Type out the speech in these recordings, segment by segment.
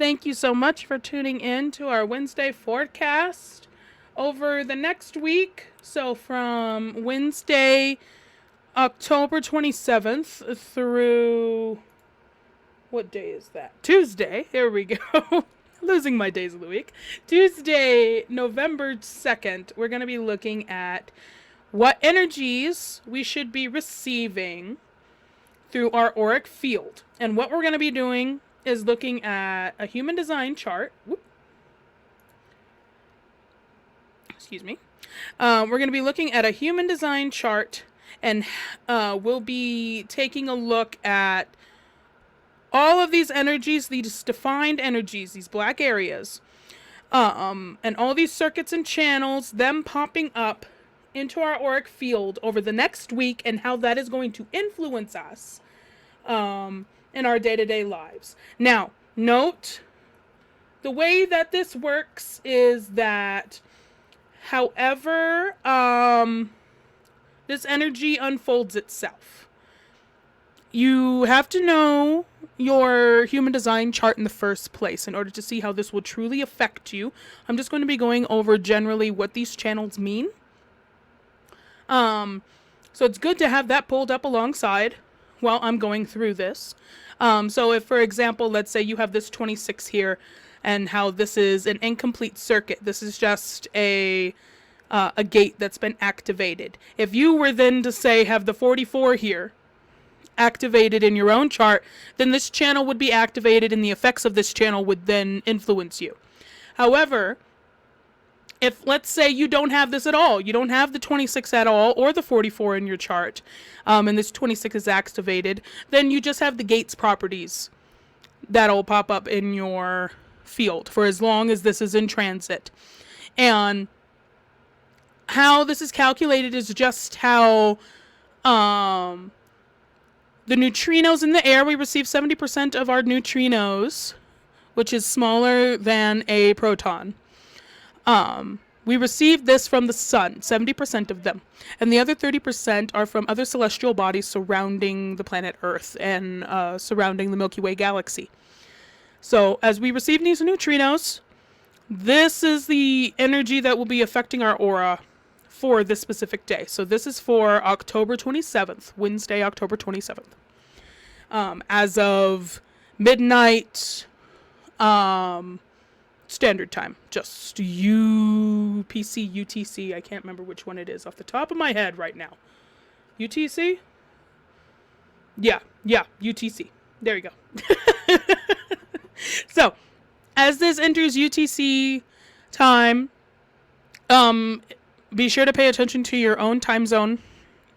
Thank you so much for tuning in to our Wednesday forecast over the next week. So from Wednesday, October 27th through, what day is that? Tuesday. Here we go. Losing my days of the week. Tuesday, November 2nd, we're going to be looking at what energies we should be receiving through our auric field. And what we're going to be doing is looking at a human design chart. Excuse me. We're going to be looking at a human design chart, and we'll be taking a look at all of these energies, these defined energies, these black areas, and all these circuits and channels, them popping up into our auric field over the next week, and how that is going to influence us in our day-to-day lives. Now, note, the way that this works is that however this energy unfolds itself, you have to know your human design chart in the first place in order to see how this will truly affect you. I'm just going to be going over generally what these channels mean. So it's good to have that pulled up alongside while I'm going through this. So if, for example, let's say you have this 26 here, and how this is an incomplete circuit. This is just a gate that's been activated. If you were then to say have the 44 here activated in your own chart, then this channel would be activated and the effects of this channel would then influence you. However, if let's say you don't have this at all, you don't have the 26 at all or the 44 in your chart, and this 26 is activated, then you just have the gates properties that'll pop up in your field for as long as this is in transit. And how this is calculated is just how the neutrinos in the air, we receive 70% of our neutrinos, which is smaller than a proton. We receive this from the sun, 70% of them. And the other 30% are from other celestial bodies surrounding the planet Earth and surrounding the Milky Way galaxy. So as we receive these neutrinos, this is the energy that will be affecting our aura for this specific day. So this is for October 27th, Wednesday, October 27th. As of midnight standard time, just UPC, UTC, I can't remember which one it is off the top of my head right now. UTC? Yeah, UTC. There you go. So, as this enters UTC time, be sure to pay attention to your own time zone.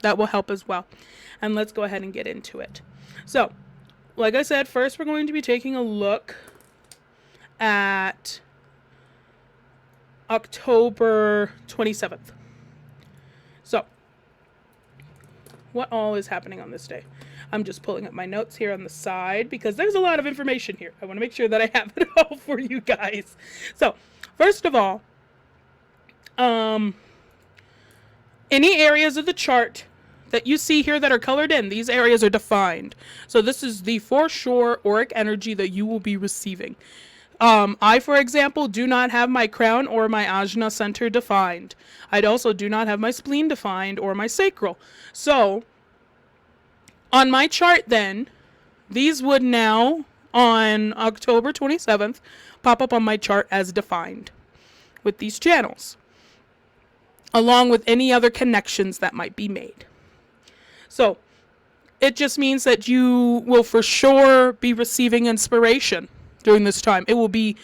That will help as well. And let's go ahead and get into it. So, like I said, first we're going to be taking a look at October 27th. So, what all is happening on this day? I'm just pulling up my notes here on the side because there's a lot of information here. I want to make sure that I have it all for you guys. So, first of all, any areas of the chart that you see here that are colored in, these areas are defined. So this is the for sure auric energy that you will be receiving. I, for example, do not have my crown or my ajna center defined. I also do not have my spleen defined or my sacral. So, on my chart then, these would now, on October 27th, pop up on my chart as defined with these channels, along with any other connections that might be made. So, it just means that you will for sure be receiving inspiration during this time. It will be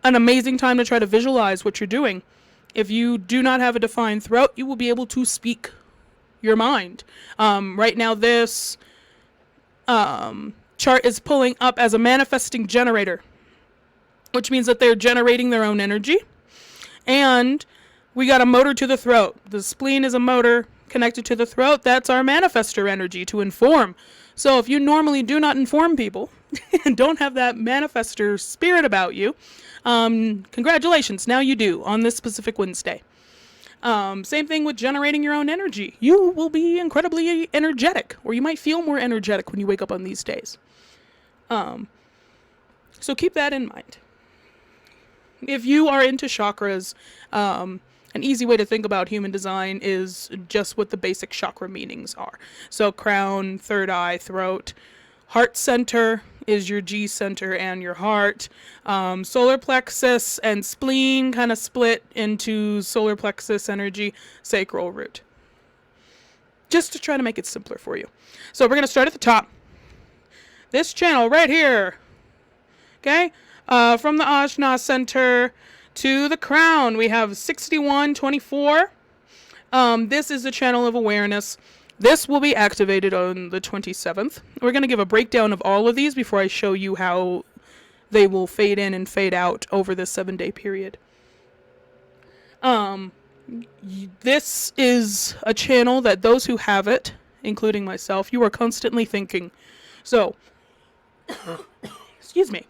an amazing time to try to visualize what you're doing. If you do not have a defined throat, you will be able to speak your mind. Right now, this chart is pulling up as a manifesting generator, which means that they're generating their own energy. And we got a motor to the throat. The spleen is a motor connected to the throat. That's our manifestor energy to inform. So if you normally do not inform people and don't have that manifestor spirit about you, congratulations, now you do on this specific Wednesday. Same thing with generating your own energy. You will be incredibly energetic, or you might feel more energetic when you wake up on these days. So keep that in mind. If you are into chakras, an easy way to think about human design is just what the basic chakra meanings are. So crown, third eye, throat. Heart center is your G center and your heart. Solar plexus and spleen kind of split into solar plexus energy, sacral root. Just to try to make it simpler for you. So we're going to start at the top. This channel right here. Okay? From the Ajna center to the crown, we have 6124. This is the channel of awareness. This will be activated on the 27th. We're going to give a breakdown of all of these before I show you how they will fade in and fade out over this 7-day period. This is a channel that those who have it, including myself, you are constantly thinking. So, excuse me.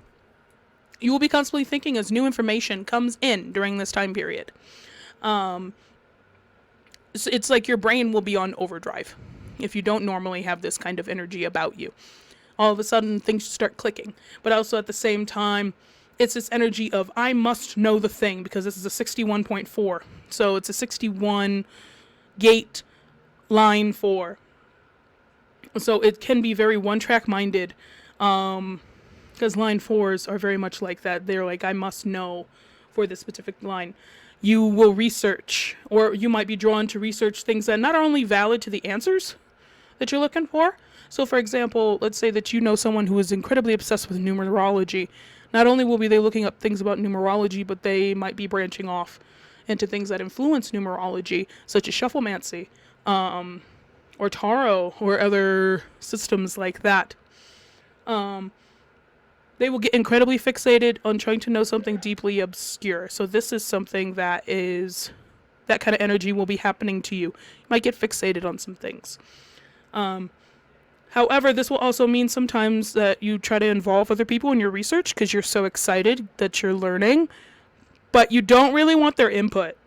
You will be constantly thinking as new information comes in during this time period. It's like your brain will be on overdrive if you don't normally have this kind of energy about you. All of a sudden, things start clicking. But also at the same time, it's this energy of, I must know the thing, because this is a 61.4. So it's a 61 gate line 4. So it can be very one-track minded. Because line 4s are very much like that. They're like, I must know for this specific line. You will research, or you might be drawn to research things that not only valid to the answers that you're looking for. So for example, let's say that you know someone who is incredibly obsessed with numerology. Not only will be they looking up things about numerology, but they might be branching off into things that influence numerology, such as shufflemancy, or tarot, or other systems like that. They will get incredibly fixated on trying to know something deeply obscure. So this is something that kind of energy will be happening to you. You might get fixated on some things. However, this will also mean sometimes that you try to involve other people in your research because you're so excited that you're learning, but you don't really want their input.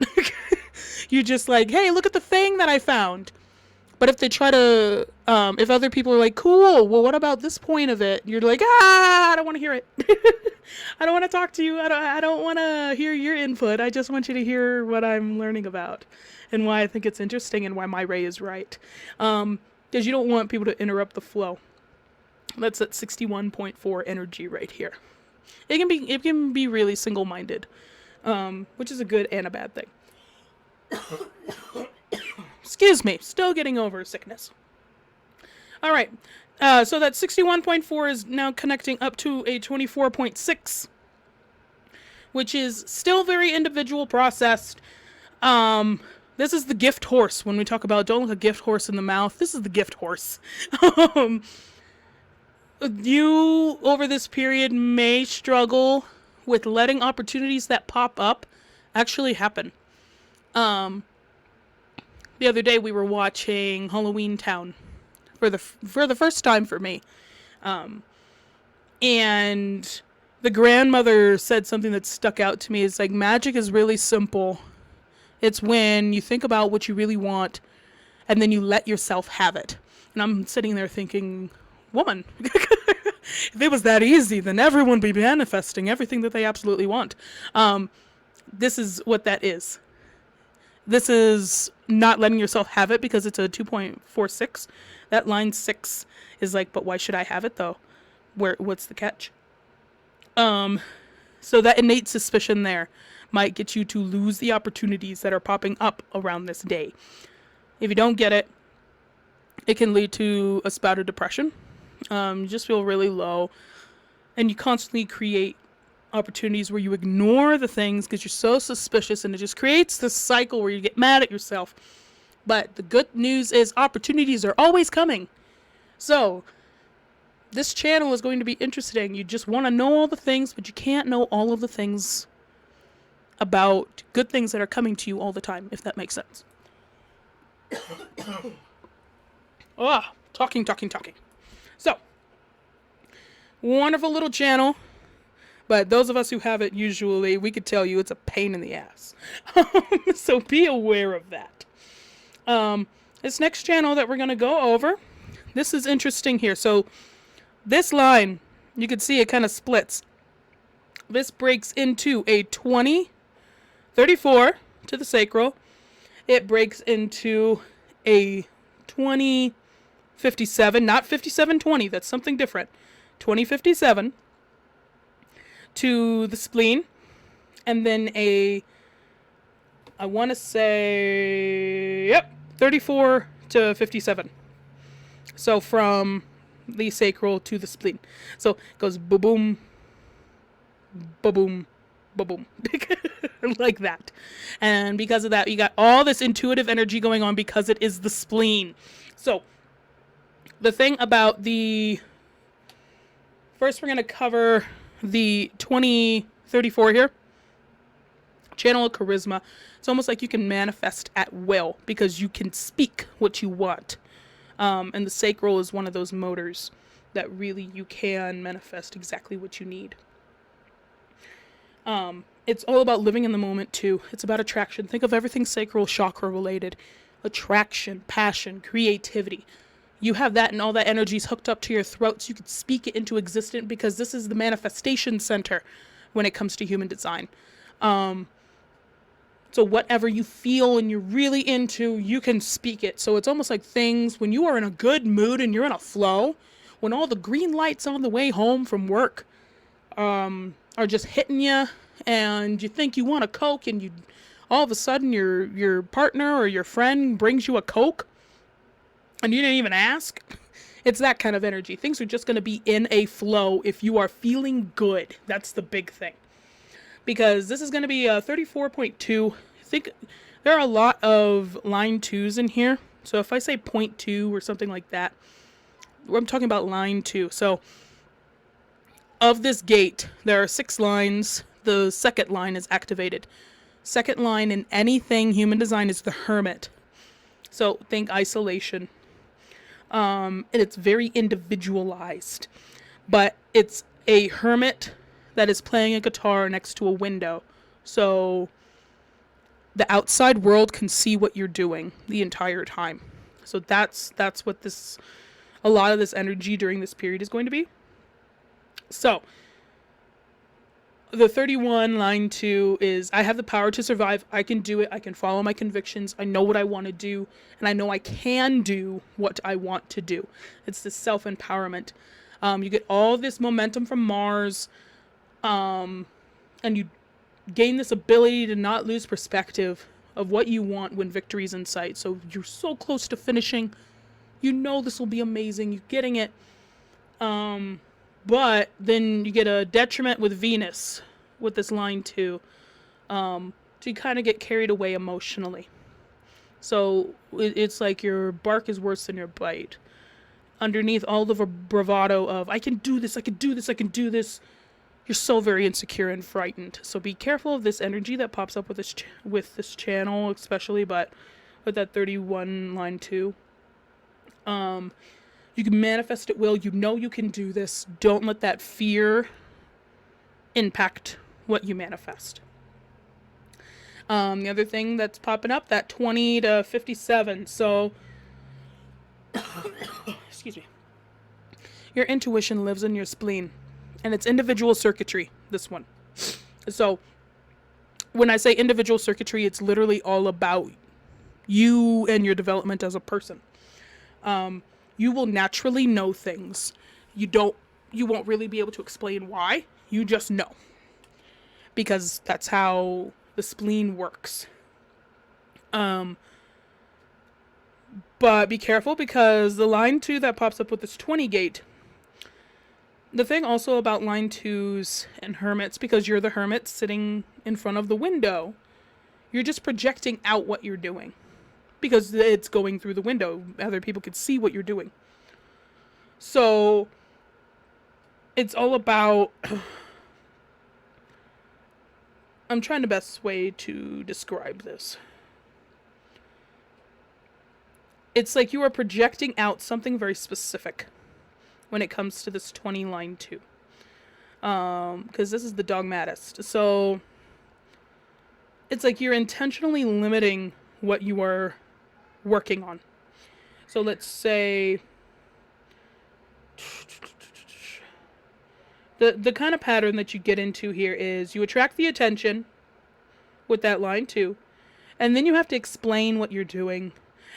You're just like, hey, look at the thing that I found. But if they try to, if other people are like, cool, well, what about this point of it? You're like, I don't want to hear it. I don't want to talk to you. I don't want to hear your input. I just want you to hear what I'm learning about and why I think it's interesting and why my Ray is right. Because you don't want people to interrupt the flow. That's that 61.4 energy right here. It can be really single-minded, which is a good and a bad thing. Excuse me, still getting over sickness. All right, so that 61.4 is now connecting up to a 24.6, which is still very individual processed. This is the gift horse. When we talk about don't look a gift horse in the mouth, this is the gift horse. You, over this period, may struggle with letting opportunities that pop up actually happen. The other day we were watching Halloween Town for the first time for me. And the grandmother said something that stuck out to me. It's like, magic is really simple. It's when you think about what you really want and then you let yourself have it. And I'm sitting there thinking, woman, if it was that easy, then everyone would be manifesting everything that they absolutely want. This is what that is. This is not letting yourself have it because it's a 2.46. That line 6 is like, but why should I have it though? What's the catch? So that innate suspicion there might get you to lose the opportunities that are popping up around this day. If you don't get it, it can lead to a spout of depression. You just feel really low, and you constantly create opportunities where you ignore the things because you're so suspicious, and it just creates this cycle where you get mad at yourself. But the good news is opportunities are always coming. So this channel is going to be interesting. You just want to know all the things, but you can't know all of the things about good things that are coming to you all the time, if that makes sense. Talking. So, wonderful little channel. But those of us who have it, usually, we could tell you it's a pain in the ass. So be aware of that. This next channel that we're going to go over, this is interesting here. So this line, you can see it kind of splits. This breaks into a 20, 34 to the sacral. It breaks into a 20, 57, not 5720, that's something different. 2057 to the spleen, and then I want to say, yep, 34 to 57. So from the sacral to the spleen. So it goes ba-boom, ba-boom, ba-boom. Like that. And because of that, you got all this intuitive energy going on because it is the spleen. So the thing about first we're going to cover the 2034 here. Channel of charisma. It's almost like you can manifest at will because you can speak what you want. And the sacral is one of those motors that really you can manifest exactly what you need. It's all about living in the moment too. It's about attraction. Think of everything sacral chakra related. Attraction, passion, creativity. You have that, and all that energy is hooked up to your throat so you can speak it into existence, because this is the manifestation center when it comes to human design. So whatever you feel and you're really into, you can speak it. So it's almost like things, when you are in a good mood and you're in a flow, when all the green lights on the way home from work are just hitting you, and you think you want a Coke, and you all of a sudden your partner or your friend brings you a Coke, and you didn't even ask. It's that kind of energy. Things are just going to be in a flow if you are feeling good. That's the big thing. Because this is going to be a 34.2. I think there are a lot of line 2s in here. So if I say 0.2 or something like that, I'm talking about line 2. So of this gate, there are 6 lines. The second line is activated. Second line in anything human design is the hermit. So think isolation. And it's very individualized. But it's a hermit that is playing a guitar next to a window. So the outside world can see what you're doing the entire time. So that's what a lot of this energy during this period is going to be. So the 31 line 2 is, I have the power to survive. I can do it. I can follow my convictions. I know what I want to do, and I know I can do what I want to do. It's this self-empowerment. You get all this momentum from Mars, and you gain this ability to not lose perspective of what you want when victory's in sight. So you're so close to finishing. You know this will be amazing. You're getting it. But then you get a detriment with Venus with this line 2. So you kind of get carried away emotionally. So it's like your bark is worse than your bite. Underneath all the bravado of, I can do this, I can do this, I can do this, you're so very insecure and frightened. So be careful of this energy that pops up with this channel, especially, but with that 31 line 2. You can manifest at will. You know you can do this. Don't let that fear impact what you manifest. The other thing that's popping up, that 20 to 57. So, excuse me. Your intuition lives in your spleen. And it's individual circuitry, this one. So, when I say individual circuitry, it's literally all about you and your development as a person. You will naturally know things. You won't really be able to explain why. You just know. Because that's how the spleen works. But be careful, because the line 2 that pops up with this 20 gate, the thing also about line 2s and hermits, because you're the hermit sitting in front of the window, you're just projecting out what you're doing. Because it's going through the window. Other people can see what you're doing. So, it's all about... I'm trying the best way to describe this. It's like you are projecting out something very specific when it comes to this 20 line 2. Because this is the dogmatist. So, it's like you're intentionally limiting what you are working on. So let's say The kind of pattern that you get into here is you attract the attention with that line too, and then you have to explain what you're doing,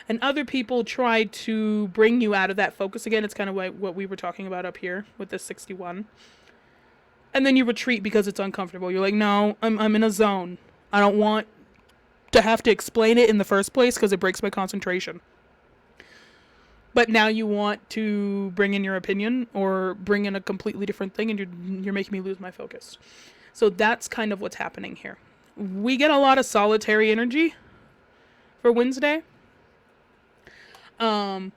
and other people try to bring you out of that focus again. It's kind of like what we were talking about up here with the 61. And then you retreat because it's uncomfortable. You're like, no, I'm in a zone. I don't want to have to explain it in the first place because it breaks my concentration. But now you want to bring in your opinion or bring in a completely different thing, and you're making me lose my focus. So that's kind of what's happening here. We get a lot of solitary energy for Wednesday,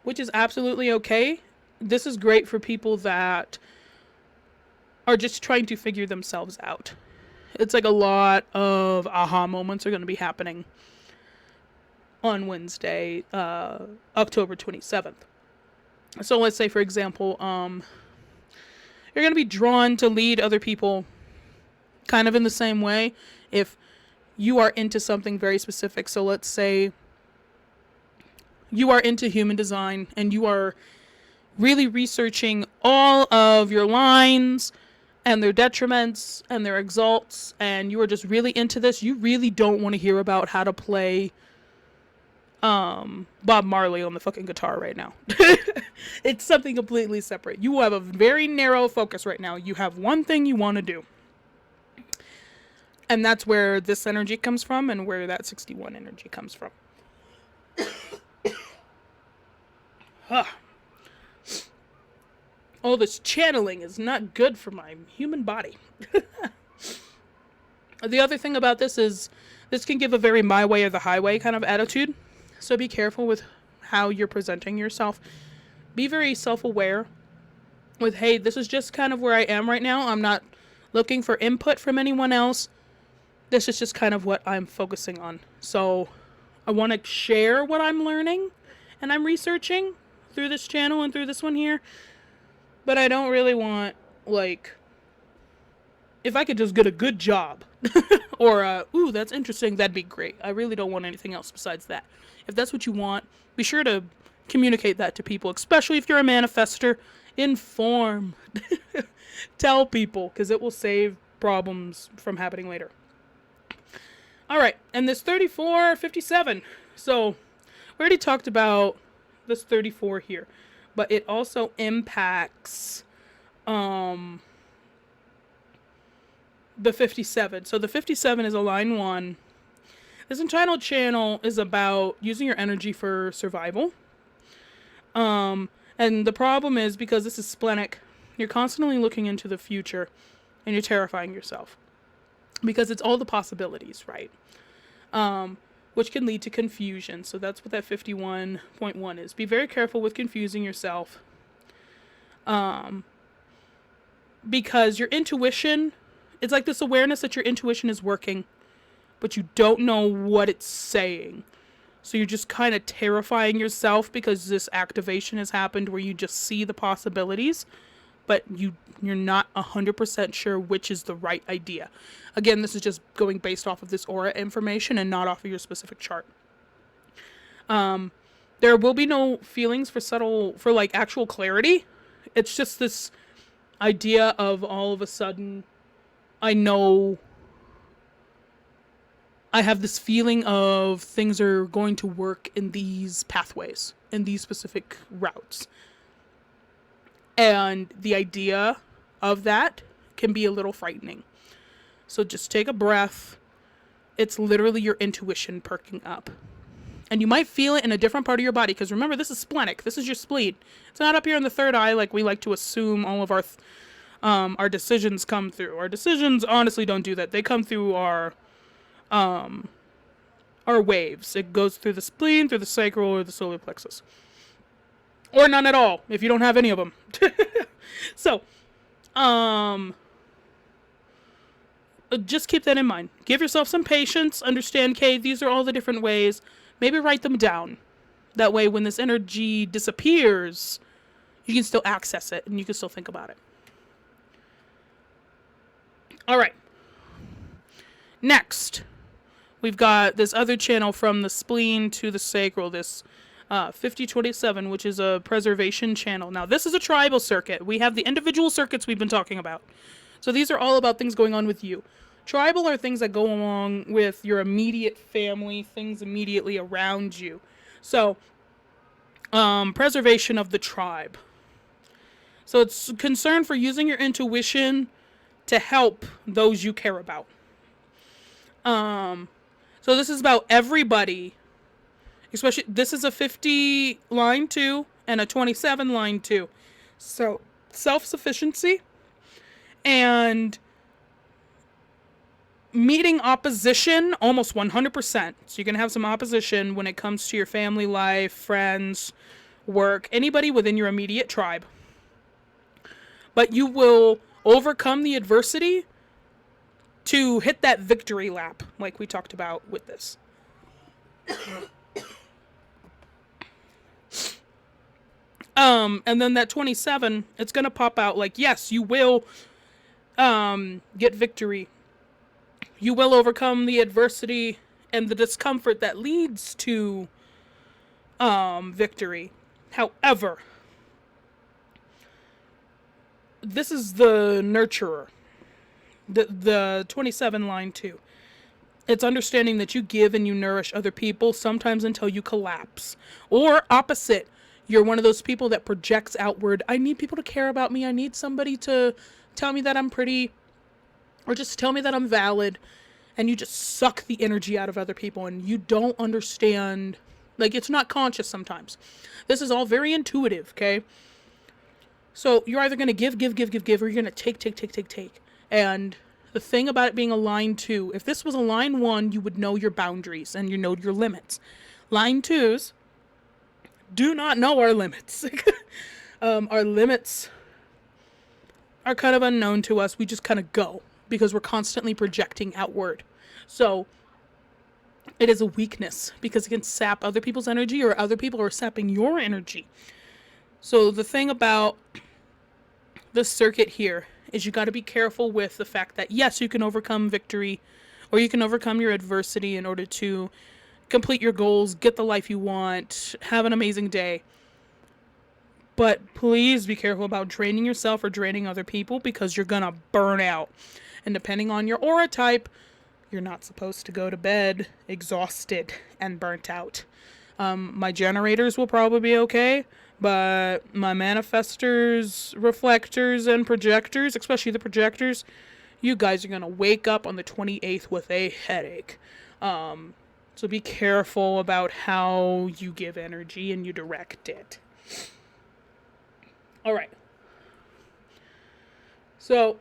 which is absolutely okay. This is great for people that are just trying to figure themselves out. It's like a lot of aha moments are going to be happening on Wednesday, October 27th. So let's say, for example, you're going to be drawn to lead other people kind of in the same way if you are into something very specific. So let's say you are into human design and you are really researching all of your lines and their detriments and their exalts, and you are just really into this. You really don't want to hear about how to play Bob Marley on the fucking guitar right now. It's something completely separate. You have a very narrow focus right now. You have one thing you want to do. And that's where this energy comes from and where that 61 energy comes from. All this channeling is not good for my human body. The other thing about this is this can give a very my way or the highway kind of attitude. So be careful with how you're presenting yourself. Be very self-aware with, hey, this is just kind of where I am right now. I'm not looking for input from anyone else. This is just kind of what I'm focusing on. So I want to share what I'm learning and I'm researching through this channel and through this one here. But I don't really want, like, if I could just get a good job or, ooh, that's interesting, that'd be great. I really don't want anything else besides that. If that's what you want, be sure to communicate that to people, especially if you're a manifester. Inform. Tell people, because it will save problems from happening later. All right, and this 34, 57. So we already talked about this 34 here, but it also impacts the 57. So the 57 is a line 1. This entire channel is about using your energy for survival. And the problem is, because this is splenic, you're constantly looking into the future and you're terrifying yourself. Because it's all the possibilities, right? Which can lead to confusion. So that's what that 51.1 is. Be very careful with confusing yourself. Because your intuition, it's like this awareness that your intuition is working, but you don't know what it's saying. So you're just kind of terrifying yourself because this activation has happened where you just see the possibilities, but you're not 100% sure which is the right idea. Again, this is just going based off of this aura information and not off of your specific chart. There will be no feelings for like actual clarity. It's just this idea of all of a sudden, I know I have this feeling of things are going to work in these pathways, in these specific routes. And the idea of that can be a little frightening. So just take a breath. It's literally your intuition perking up. And you might feel it in a different part of your body, because remember, this is splenic. This is your spleen. It's not up here in the third eye like we like to assume all of our decisions come through. Our decisions honestly don't do that. They come through our waves. It goes through the spleen, through the sacral, or the solar plexus. Or none at all, if you don't have any of them. So, just keep that in mind. Give yourself some patience. Understand, okay, these are all the different ways. Maybe write them down. That way, when this energy disappears, you can still access it and you can still think about it. All right. Next, we've got this other channel from the spleen to the sacral, this 5027, which is a preservation channel. Now, this is a tribal circuit. We have the individual circuits we've been talking about. So these are all about things going on with you. Tribal are things that go along with your immediate family, things immediately around you. So, preservation of the tribe. So it's concern for using your intuition to help those you care about. So this is about everybody, especially this is a 50 line 2 and a 27 line 2. So self-sufficiency and meeting opposition almost 100%. So you're going to have some opposition when it comes to your family life, friends, work, anybody within your immediate tribe. But you will overcome the adversity to hit that victory lap, like we talked about with this. And then that 27, it's going to pop out like, yes, you will get victory. You will overcome the adversity and the discomfort that leads to victory. However, this is the nurturer. The 27 line 2. It's understanding that you give and you nourish other people, sometimes until you collapse. Or opposite, you're one of those people that projects outward. I need people to care about me. I need somebody to tell me that I'm pretty, or just tell me that I'm valid. And you just suck the energy out of other people, and you don't understand. Like, it's not conscious sometimes. This is all very intuitive, okay? So you're either going to give, or you're going to take. And the thing about it being a line 2, if this was a line 1, you would know your boundaries and you know your limits. Line 2s do not know our limits. Our limits are kind of unknown to us. We just kind of go because we're constantly projecting outward. So it is a weakness because it can sap other people's energy, or other people are sapping your energy. So the thing about this circuit here is you got to be careful with the fact that, yes, you can overcome victory, or you can overcome your adversity in order to complete your goals, get the life you want, have an amazing day. But please be careful about draining yourself or draining other people, because you're going to burn out. And depending on your aura type, you're not supposed to go to bed exhausted and burnt out. My generators will probably be okay, but my manifestors, reflectors, and projectors, especially the projectors, you guys are going to wake up on the 28th with a headache. So be careful about how you give energy and you direct it. All right. So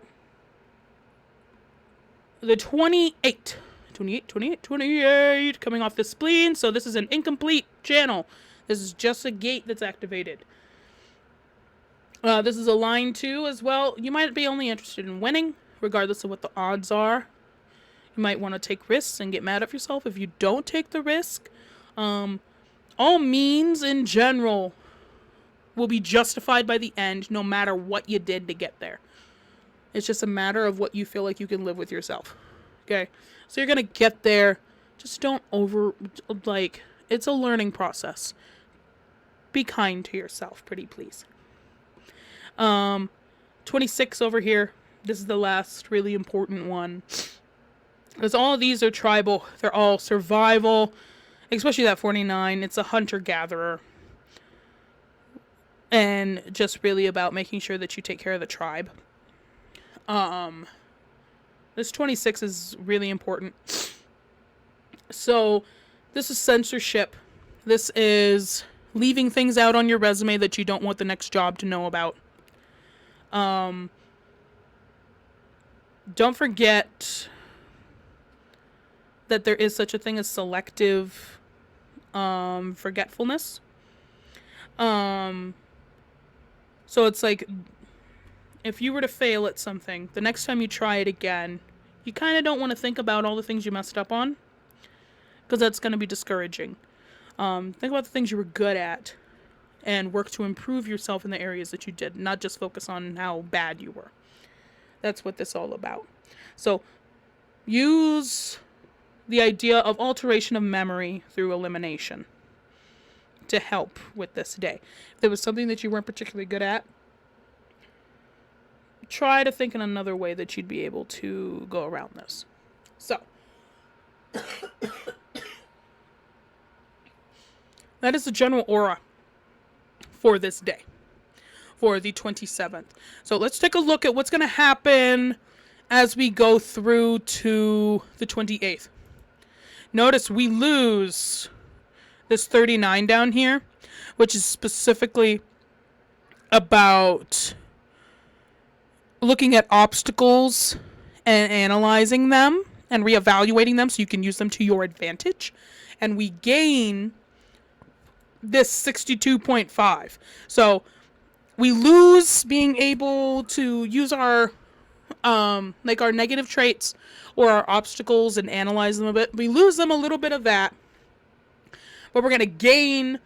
the 28 coming off the spleen. So this is an incomplete channel. This is just a gate that's activated. This is a line 2 as well. You might be only interested in winning, regardless of what the odds are. You might want to take risks and get mad at yourself if you don't take the risk. All means in general will be justified by the end, no matter what you did to get there. It's just a matter of what you feel like you can live with yourself. Okay? So you're going to get there. Just don't it's a learning process. Be kind to yourself, pretty please. 26 over here. This is the last really important one. Because all of these are tribal. They're all survival. Especially that 49. It's a hunter-gatherer. And just really about making sure that you take care of the tribe. This 26 is really important. So, this is censorship. This is leaving things out on your resume that you don't want the next job to know about. Don't forget that there is such a thing as selective forgetfulness. So it's like, if you were to fail at something, the next time you try it again, you kind of don't want to think about all the things you messed up on, because that's going to be discouraging. Think about the things you were good at and work to improve yourself in the areas that you did, not just focus on how bad you were. That's what this is all about. So use the idea of alteration of memory through elimination. to help with this day. If there was something that you weren't particularly good at, try to think in another way that you'd be able to go around this. So, that is the general aura for this day, for the 27th. So let's take a look at what's going to happen as we go through to the 28th. Notice we lose this 39 down here, which is specifically about looking at obstacles and analyzing them and reevaluating them so you can use them to your advantage. And we gain this 62.5. So we lose being able to use our like our negative traits or our obstacles and analyze them a bit. We lose them a little bit of that, but we're going to gain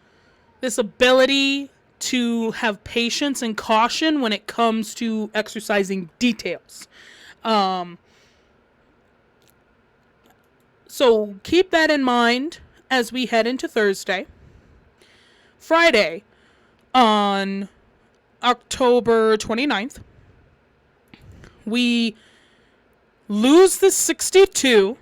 this ability to have patience and caution when it comes to exercising details. So keep that in mind as we head into Thursday. Friday, on October 29th, we lose this 62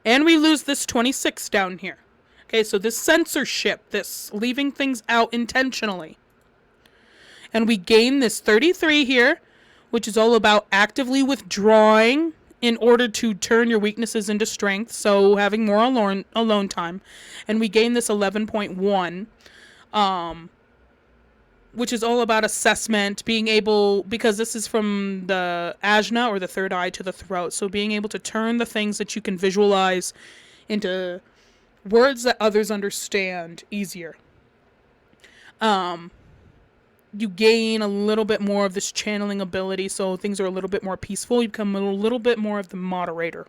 and we lose this 26 down here. Okay, so this censorship, this leaving things out intentionally. And we gain this 33 here, which is all about actively withdrawing in order to turn your weaknesses into strength, so having more alone time. And we gain this 11.1, which is all about assessment, being able, because this is from the ajna or the third eye to the throat, so being able to turn the things that you can visualize into words that others understand easier. You gain a little bit more of this channeling ability, so things are a little bit more peaceful. You become a little bit more of the moderator.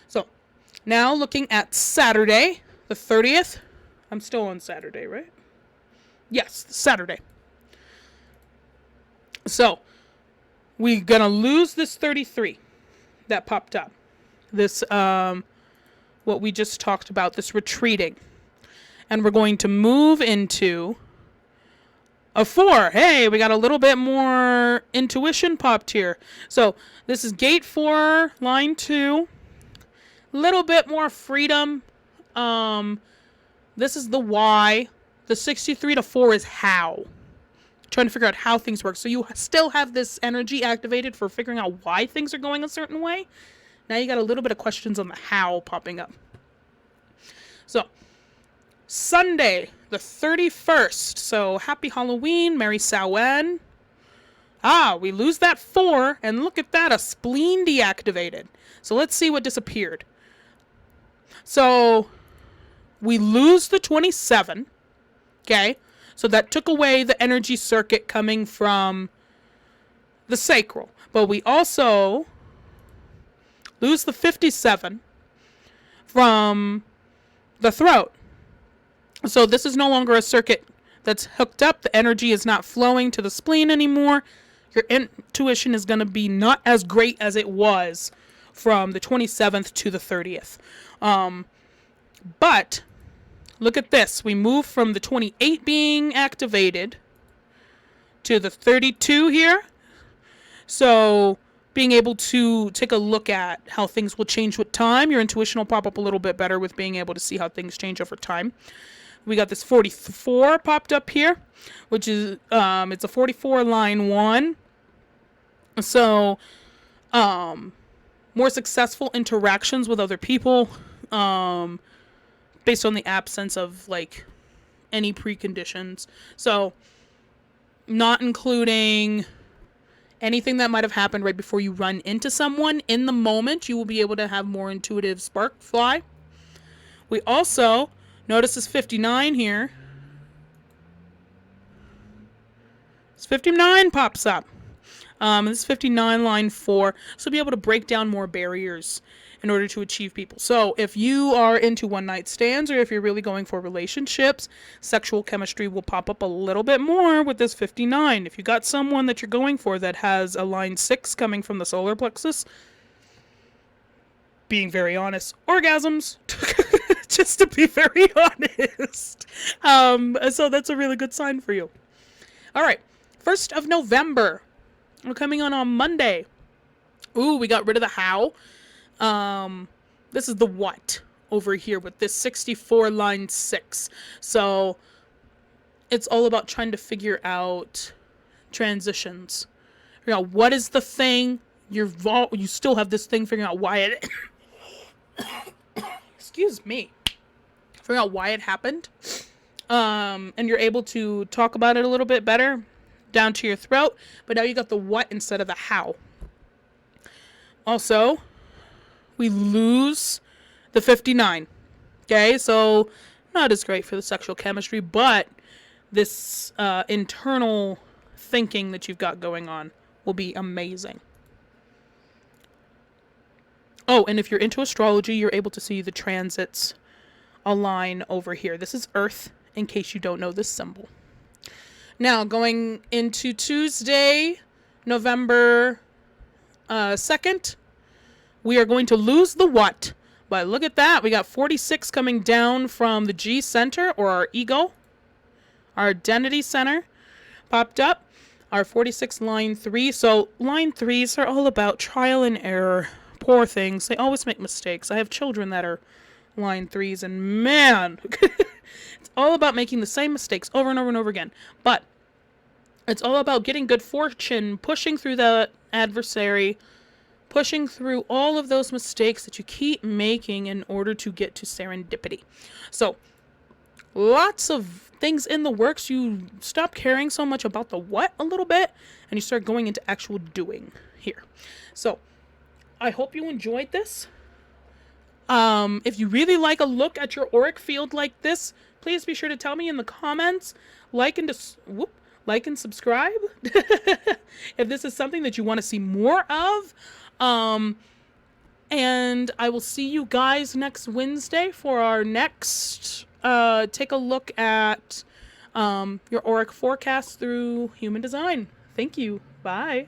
So, now looking at Saturday, the 30th. I'm still on Saturday, right? Yes, Saturday. So, we're gonna lose this 33 that popped up. This, what we just talked about, this retreating. And we're going to move into a 4. Hey, we got a little bit more intuition popped here. So, this is gate 4, line 2. Little bit more freedom. This is the why. The 63 to 4 is how. Trying to figure out how things work. So you still have this energy activated for figuring out why things are going a certain way. Now you got a little bit of questions on the how popping up. So, Sunday, the 31st. So, happy Halloween, Merry Samhain. We lose that 4, and look at that, a spleen deactivated. So, let's see what disappeared. So, we lose the 27. Okay, so that took away the energy circuit coming from the sacral. But we also lose the 57 from the throat. So this is no longer a circuit that's hooked up. The energy is not flowing to the spleen anymore. Your intuition is going to be not as great as it was from the 27th to the 30th. But look at this. We move from the 28 being activated to the 32 here. So being able to take a look at how things will change with time. Your intuition will pop up a little bit better with being able to see how things change over time. We got this 44 popped up here, which is, it's a 44 line 1. So, more successful interactions with other people, based on the absence of, like, any preconditions. So, not including anything that might have happened right before you run into someone. In the moment, you will be able to have more intuitive spark fly. We also, notice this 59 here. This 59 pops up. This is 59 line 4. So be able to break down more barriers in order to achieve people. So if you are into one night stands, or if you're really going for relationships, sexual chemistry will pop up a little bit more with this 59. If you got someone that you're going for that has a line 6 coming from the solar plexus, being very honest, orgasms just to be very honest. So that's a really good sign for you. All right, 1st of November. We're coming on Monday. Ooh, we got rid of the how. This is the what over here with this 64 line 6. So it's all about trying to figure out transitions. Figure out what is the thing. You still have this thing, figuring out why it excuse me. Figuring out why it happened. And you're able to talk about it a little bit better down to your throat. But now you got the what instead of the how. Also, we lose the 59. Okay, so not as great for the sexual chemistry, but this internal thinking that you've got going on will be amazing. Oh, and if you're into astrology, you're able to see the transits align over here. This is Earth, in case you don't know this symbol. Now, going into Tuesday, November 2nd, we are going to lose the what. But look at that. We got 46 coming down from the G center, or our ego. Our identity center popped up. Our 46 line 3. So line 3s are all about trial and error. Poor things. They always make mistakes. I have children that are line 3s, and man, it's all about making the same mistakes over and over and over again. But it's all about getting good fortune, pushing through the adversary, pushing through all of those mistakes that you keep making in order to get to serendipity. So lots of things in the works. You stop caring so much about the what a little bit, and you start going into actual doing here. So I hope you enjoyed this. If you really like a look at your auric field like this, please be sure to tell me in the comments. Like and subscribe if this is something that you want to see more of. And I will see you guys next Wednesday for our next take a look at your auric forecast through human design. Thank you. Bye.